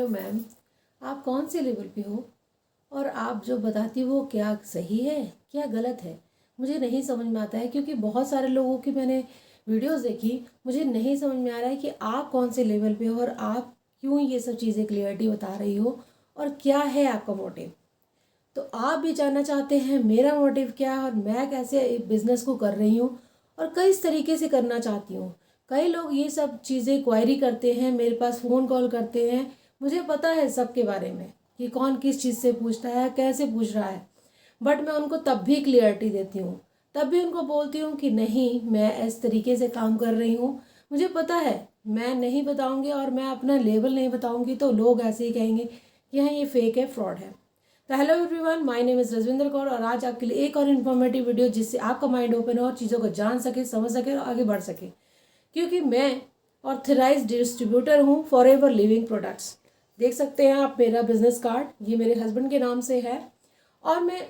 Hello ma'am, आप कौन से लेवल पे हो और आप जो बताती हो क्या सही है क्या गलत है? मुझे नहीं समझ में आता है क्योंकि बहुत सारे लोगों की मैंने वीडियोस देखी। मुझे नहीं समझ में आ रहा है कि आप कौन से लेवल पे हो और आप क्यों ये सब चीज़ें क्लियरिटी बता रही हो और क्या है आपका मोटिव। तो आप भी जानना चाहते हैं मेरा मोटिव क्या है और मैं कैसे बिजनेस को कर रही हूँ और किस तरीके से करना चाहती हूँ। कई लोग ये सब चीज़ें क्वायरी करते हैं, मेरे पास फ़ोन कॉल करते हैं। मुझे पता है सबके बारे में कि कौन किस चीज़ से पूछता है, कैसे पूछ रहा है। बट मैं उनको तब भी क्लियरिटी देती हूँ, तब भी उनको बोलती हूँ कि नहीं, मैं इस तरीके से काम कर रही हूँ। मुझे पता है मैं नहीं बताऊँगी और मैं अपना लेवल नहीं बताऊँगी तो लोग ऐसे ही कहेंगे कि हाँ ये फेक है, फ्रॉड है। तो hello everyone, my name is Rajwinder Kaur और आज आपके लिए एक और इन्फॉर्मेटिव वीडियो जिससे आपका माइंड ओपन हो और चीज़ों को जान सके, समझ सके और आगे बढ़ सके। क्योंकि मैं ऑथराइज्ड डिस्ट्रीब्यूटर हूँ फॉरएवर लिविंग प्रोडक्ट्स। देख सकते हैं आप मेरा बिजनेस कार्ड, ये मेरे हस्बैंड के नाम से है। और मैं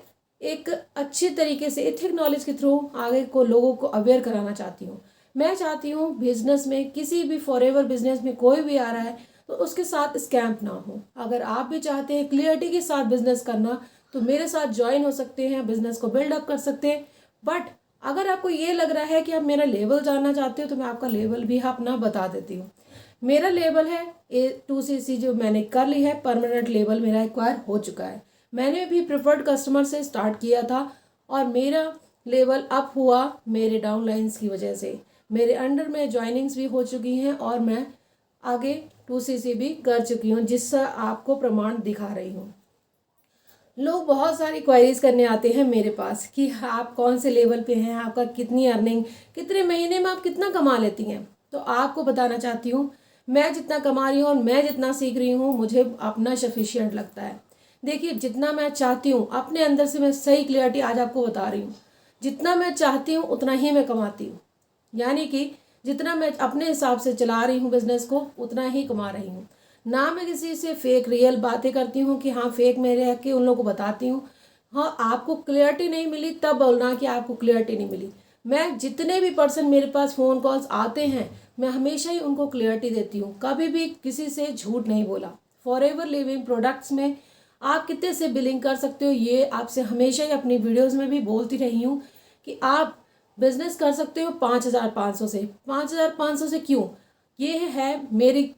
एक अच्छी तरीके से एथिक नॉलेज के थ्रू आगे को लोगों को अवेयर कराना चाहती हूँ। मैं चाहती हूँ बिजनेस में, किसी भी फॉरएवर बिजनेस में कोई भी आ रहा है तो उसके साथ स्कैम ना हो। अगर आप भी चाहते हैं क्लियरिटी के साथ बिजनेस करना तो मेरे साथ ज्वाइन हो सकते हैं, बिजनेस को बिल्डअप कर सकते हैं। बट अगर आपको ये लग रहा है कि आप मेरा लेवल जानना चाहते हो तो मैं आपका लेवल भी अपना बता देती हूँ। मेरा लेवल है A2CC, जो मैंने कर ली है, परमानेंट लेवल मेरा एक्वायर हो चुका है। मैंने भी प्रिफर्ड कस्टमर से स्टार्ट किया था और मेरा लेवल अप हुआ मेरे डाउनलाइंस की वजह से। मेरे अंडर में ज्वाइनिंग्स भी हो चुकी हैं और मैं आगे 2CC भी कर चुकी हूँ, जिससे आपको प्रमाण दिखा रही हूँ। लोग बहुत सारी क्वेरीज करने आते हैं मेरे पास कि आप कौन से लेवल पे हैं, आपका कितनी अर्निंग, कितने महीने में आप कितना कमा लेती हैं। तो आपको बताना चाहती हूँ मैं जितना कमा रही हूँ और मैं जितना सीख रही हूँ मुझे अपना सफिशिएंट लगता है। देखिए, जितना मैं चाहती हूँ अपने अंदर से, मैं सही क्लियरिटी आज आपको बता रही हूँ, जितना मैं चाहती हूँ उतना ही मैं कमाती हूँ। यानी कि जितना मैं अपने हिसाब से चला रही हूँ बिजनेस को उतना ही कमा रही हूँ। ना मैं किसी से फेक रियल बातें करती हूँ कि हाँ फेक में रह के उन लोगों को बताती हूँ। हाँ, आपको क्लियरिटी नहीं मिली तब बोलना कि आपको क्लियरिटी नहीं मिली। मैं जितने भी पर्सन मेरे पास फ़ोन कॉल्स आते हैं मैं हमेशा ही उनको क्लियरिटी देती हूँ, कभी भी किसी से झूठ नहीं बोला। फॉरएवर लिविंग प्रोडक्ट्स में आप कितने से बिलिंग कर सकते हो ये आपसे हमेशा ही अपनी वीडियोज़ में भी बोलती रही हूँ कि आप बिजनेस कर सकते हो 5,500 से। 5,500 से क्यों? ये है मेरी,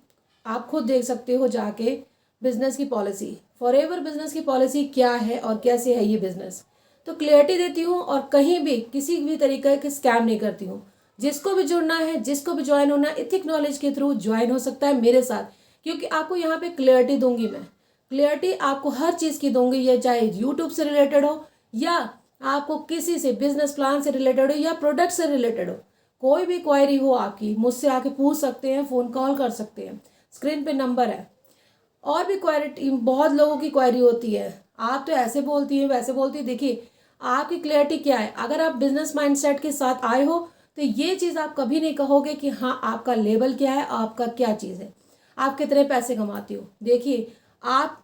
आप खुद देख सकते हो जाके, बिजनेस की पॉलिसी, फॉरएवर बिजनेस की पॉलिसी क्या है और कैसे है ये बिजनेस। तो क्लियरिटी देती हूँ और कहीं भी किसी भी तरीके के स्कैम नहीं करती हूँ। जिसको भी जुड़ना है, जिसको भी ज्वाइन होना है, इथिक नॉलेज के थ्रू ज्वाइन हो सकता है मेरे साथ। क्योंकि आपको यहाँ पे क्लियरिटी दूंगी मैं, क्लियरिटी आपको हर चीज़ की दूंगी, ये चाहे यूट्यूब से रिलेटेड हो या आपको किसी से बिजनेस प्लान से रिलेटेड हो या प्रोडक्ट से रिलेटेड हो। कोई भी क्वायरी हो आपकी मुझसे आके पूछ सकते हैं, फ़ोन कॉल कर सकते हैं, स्क्रीन पे नंबर है। और भी क्वायरी, बहुत लोगों की क्वायरी होती है, आप तो ऐसे बोलती हैं वैसे बोलती है। देखिए, आपकी क्लियरिटी क्या है। अगर आप बिजनेस माइंडसेट के साथ आए हो तो ये चीज़ आप कभी नहीं कहोगे कि हाँ आपका लेवल क्या है, आपका क्या चीज़ है, आप कितने पैसे कमाती हो। देखिए,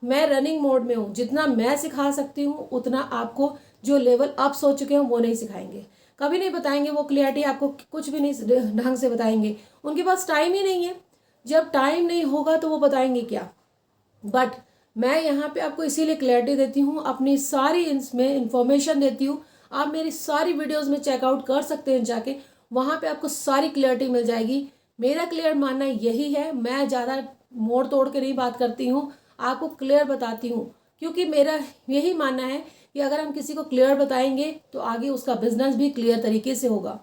मैं रनिंग मोड में हूँ, जितना मैं सिखा सकती हूँ उतना आपको जो लेवल अप्स हो चुके हैं वो नहीं सिखाएंगे, कभी नहीं बताएंगे। वो क्लियरिटी आपको कुछ भी नहीं ढंग से बताएंगे, उनके पास टाइम ही नहीं है। जब टाइम नहीं होगा तो वो बताएंगे क्या। बट मैं यहाँ पे आपको इसीलिए क्लैरिटी देती हूँ, अपनी सारी इसमें इंफॉर्मेशन देती हूँ। आप मेरी सारी वीडियोस में चेकआउट कर सकते हैं जाके, वहाँ पे आपको सारी क्लैरिटी मिल जाएगी। मेरा क्लियर मानना यही है, मैं ज़्यादा मोड़ तोड़ के नहीं बात करती हूँ, आपको क्लियर बताती हूँ। क्योंकि मेरा यही मानना है कि अगर हम किसी को क्लियर बताएंगे तो आगे उसका बिजनेस भी क्लियर तरीके से होगा।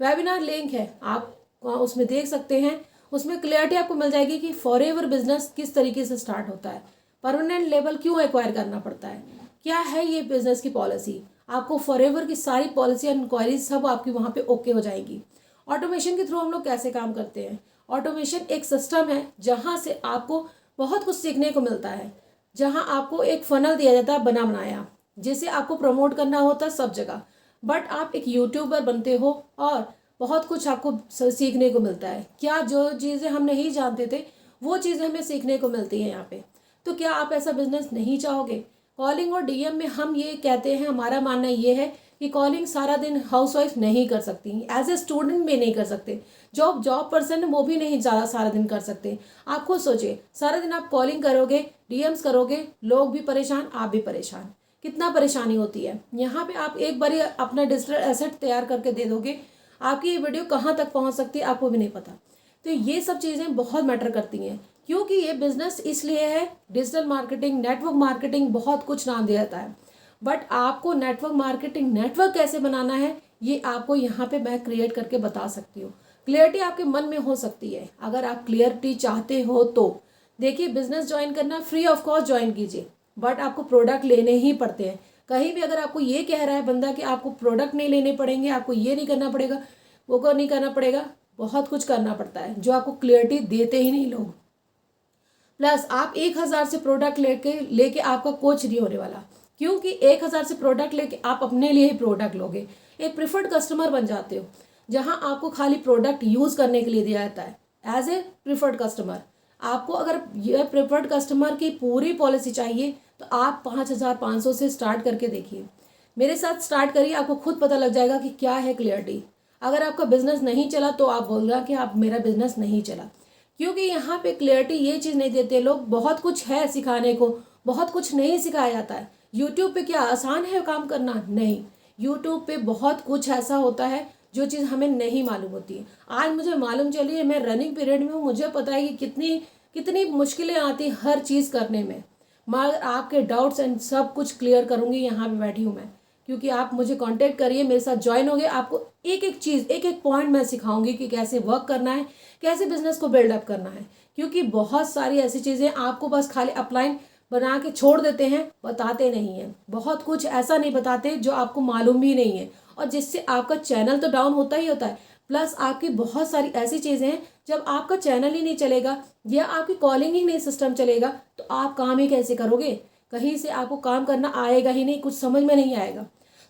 वेबिनार लिंक है, आप उसमें देख सकते हैं, उसमें क्लियरिटी आपको मिल जाएगी कि फॉरएवर बिजनेस किस तरीके से स्टार्ट होता है, परमानेंट लेवल क्यों एक्वायर करना पड़ता है, क्या है ये बिजनेस की पॉलिसी। आपको फॉरएवर की सारी पॉलिसी एंड इंक्वायरीज सब आपकी वहाँ पे ओके हो जाएगी। ऑटोमेशन के थ्रू हम लोग कैसे काम करते हैं। ऑटोमेशन एक सिस्टम है जहाँ से आपको बहुत कुछ सीखने को मिलता है, जहाँ आपको एक फनल दिया जाता है बना बनाया, जिसे आपको प्रमोट करना होता है सब जगह। बट आप एक यूट्यूबर बनते हो और बहुत कुछ आपको सीखने को मिलता है। क्या जो चीज़ें हम नहीं जानते थे वो चीज़ें हमें सीखने को मिलती हैं यहाँ पे। तो क्या आप ऐसा बिजनेस नहीं चाहोगे। कॉलिंग और डीएम में हम ये कहते हैं, हमारा मानना ये है कि कॉलिंग सारा दिन हाउसवाइफ नहीं कर सकती, एज ए स्टूडेंट भी नहीं कर सकते, जॉब पर्सन है वो भी नहीं ज़्यादा सारा दिन कर सकते। आप खुद सोचिए, सारा दिन आप कॉलिंग करोगे, डीएम्स करोगे, लोग भी परेशान, आप भी परेशान, कितना परेशानी होती है। यहाँ पे आप एक बार अपना डिजिटल एसेट तैयार करके दे दोगे, आपकी ये वीडियो कहाँ तक पहुँच सकती है आपको भी नहीं पता। तो ये सब चीज़ें बहुत मैटर करती हैं, क्योंकि ये बिजनेस इसलिए है, डिजिटल मार्केटिंग, नेटवर्क मार्केटिंग, बहुत कुछ नाम दिया जाता है, बट आपको नेटवर्क मार्केटिंग, नेटवर्क कैसे बनाना है, ये आपको यहाँ पे मैं क्रिएट करके बता सकती हूँ। क्लियरिटी आपके मन में हो सकती है, अगर आप क्लियरिटी चाहते हो तो देखिए, बिजनेस ज्वाइन करना फ्री ऑफ कॉस्ट ज्वाइन कीजिए, बट आपको प्रोडक्ट लेने ही पड़ते हैं। कहीं भी अगर आपको ये कह रहा है बंदा कि आपको प्रोडक्ट नहीं लेने पड़ेंगे, आपको ये नहीं करना पड़ेगा, वो को नहीं करना पड़ेगा, बहुत कुछ करना पड़ता है जो आपको क्लियरिटी देते ही नहीं लोग। प्लस आप 1000 से प्रोडक्ट लेके आपका कोच नहीं होने वाला, क्योंकि 1000 से प्रोडक्ट लेके आप अपने लिए ही प्रोडक्ट लोगे, एक प्रिफर्ड कस्टमर बन जाते हो, जहां आपको खाली प्रोडक्ट यूज़ करने के लिए दिया जाता है एज ए प्रिफर्ड कस्टमर। आपको अगर ये प्रिफर्ड कस्टमर की पूरी पॉलिसी चाहिए तो आप 5500 से स्टार्ट करके देखिए, मेरे साथ स्टार्ट करिए, आपको खुद पता लग जाएगा कि क्या है क्लियरिटी। अगर आपका बिजनेस नहीं चला तो आप बोलगा कि आप मेरा बिजनेस नहीं चला, क्योंकि यहाँ पे क्लियरिटी ये चीज़ नहीं देते लोग। बहुत कुछ है सिखाने को, बहुत कुछ नहीं सिखाया जाता है। यूट्यूब पे क्या आसान है काम करना? नहीं, यूट्यूब पे बहुत कुछ ऐसा होता है जो चीज़ हमें नहीं मालूम होती है। आज मुझे मालूम चली है, मैं रनिंग पीरियड में हूँ, मुझे पता है कि कितनी कितनी मुश्किलें आती हर चीज़ करने में, मगर आपके डाउट्स एंड सब कुछ क्लियर करूँगी, यहाँ पे बैठी हूँ मैं। क्योंकि आप मुझे कांटेक्ट करिए, मेरे साथ ज्वाइन हो गए, आपको एक एक चीज़, एक एक पॉइंट मैं सिखाऊंगी कि कैसे वर्क करना है, कैसे बिजनेस को बिल्डअप करना है। क्योंकि बहुत सारी ऐसी चीज़ें आपको बस खाली अपलाइन बना के छोड़ देते हैं, बताते नहीं हैं। बहुत कुछ ऐसा नहीं बताते जो आपको मालूम भी नहीं है, और जिससे आपका चैनल तो डाउन होता ही होता है। प्लस आपकी बहुत सारी ऐसी चीज़ें हैं, जब आपका चैनल ही नहीं चलेगा या आपकी कॉलिंग ही नहीं सिस्टम चलेगा तो आप काम ही कैसे करोगे? कहीं से आपको काम करना आएगा ही नहीं, कुछ समझ में नहीं आएगा।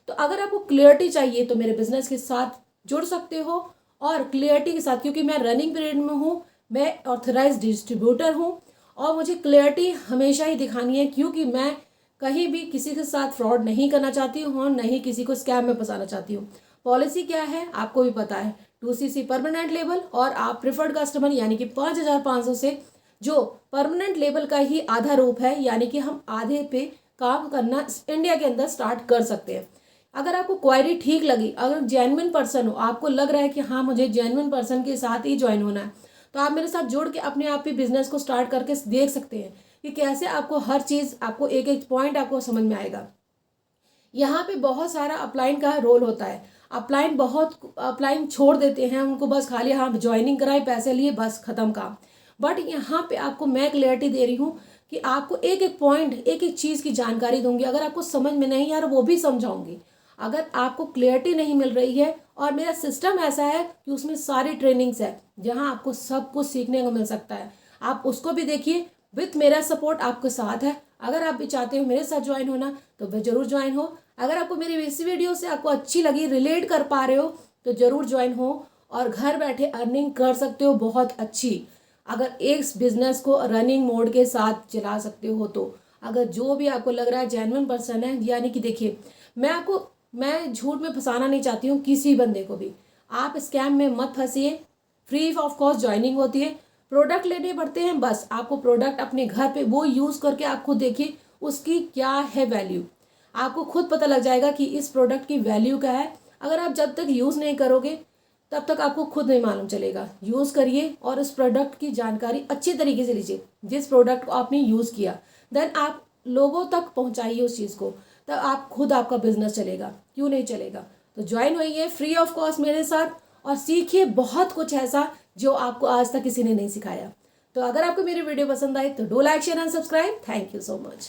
तो अगर आपको क्लियरिटी चाहिए तो मेरे बिजनेस के साथ जुड़ सकते हो, और क्लियरिटी के साथ, क्योंकि मैं रनिंग पीरियड में हूँ, मैं ऑथराइज डिस्ट्रीब्यूटर हूँ, और मुझे क्लियरिटी हमेशा ही दिखानी है, क्योंकि मैं कहीं भी किसी के साथ फ्रॉड नहीं करना चाहती हूँ और नहीं किसी को स्कैम में फंसाना चाहती हूँ। पॉलिसी क्या है आपको भी पता है, 2CC परमानेंट लेबल, और आप प्रिफर्ड कस्टमर यानी कि 5500 से, जो परमानेंट लेबल का ही आधा रूप है, यानी कि हम आधे पे काम करना इंडिया के अंदर स्टार्ट कर सकते हैं। अगर आपको क्वायरी ठीक लगी, अगर जेन्युइन पर्सन हो, आपको लग रहा है कि हाँ मुझे जेन्युइन पर्सन के साथ ही ज्वाइन होना है, तो आप मेरे साथ जुड़ के अपने आप ही बिजनेस को स्टार्ट करके देख सकते हैं कि कैसे आपको हर चीज़, आपको एक एक पॉइंट आपको समझ में आएगा। यहाँ पे बहुत सारा अपलाइन का रोल होता है। अपलाइन छोड़ देते हैं, उनको बस खाली हाँ ज्वाइनिंग कराए, पैसे लिए, बस खत्म काम। बट यहाँ पे आपको मैं क्लियरिटी दे रही हूँ कि आपको एक एक पॉइंट, एक एक चीज़ की जानकारी दूंगी। अगर आपको समझ में नहीं आ रहा वो भी समझाऊंगी। अगर आपको क्लियरिटी नहीं मिल रही है, और मेरा सिस्टम ऐसा है कि उसमें सारी ट्रेनिंग्स है जहाँ आपको सब कुछ सीखने को मिल सकता है, आप उसको भी देखिए। विथ मेरा सपोर्ट आपके साथ है। अगर आप भी चाहते हो मेरे साथ ज्वाइन होना तो ज़रूर ज्वाइन हो। अगर आपको मेरी इस वीडियो से आपको अच्छी लगी, रिलेट कर पा रहे हो, तो ज़रूर ज्वाइन हो, और घर बैठे अर्निंग कर सकते हो बहुत अच्छी। अगर एक बिजनेस को रनिंग मोड के साथ चला सकते हो तो, अगर जो भी आपको लग रहा है जेन्युइन पर्सन है, यानी कि देखिए, मैं झूठ में फंसाना नहीं चाहती हूँ किसी बंदे को भी। आप स्कैम में मत फंसिए। फ्री ऑफ कॉस्ट ज्वाइनिंग होती है, प्रोडक्ट लेने पड़ते हैं, बस आपको प्रोडक्ट अपने घर पे वो यूज़ करके आप खुद देखिए उसकी क्या है वैल्यू। आपको खुद पता लग जाएगा कि इस प्रोडक्ट की वैल्यू क्या है। अगर आप जब तक यूज़ नहीं करोगे तब तक आपको खुद नहीं मालूम चलेगा। यूज़ करिए और इस प्रोडक्ट की जानकारी अच्छी तरीके से लीजिए, जिस प्रोडक्ट को आपने यूज़ किया, देन आप लोगों तक पहुंचाइए उस चीज़ को, तब आप खुद आपका बिजनेस चलेगा। क्यों नहीं चलेगा? तो ज्वाइन होइए फ्री ऑफ कॉस्ट मेरे साथ, और सीखिए बहुत कुछ ऐसा जो आपको आज तक किसी ने नहीं सिखाया। तो अगर आपको मेरी वीडियो पसंद आई तो do like, share and subscribe. Thank you so much.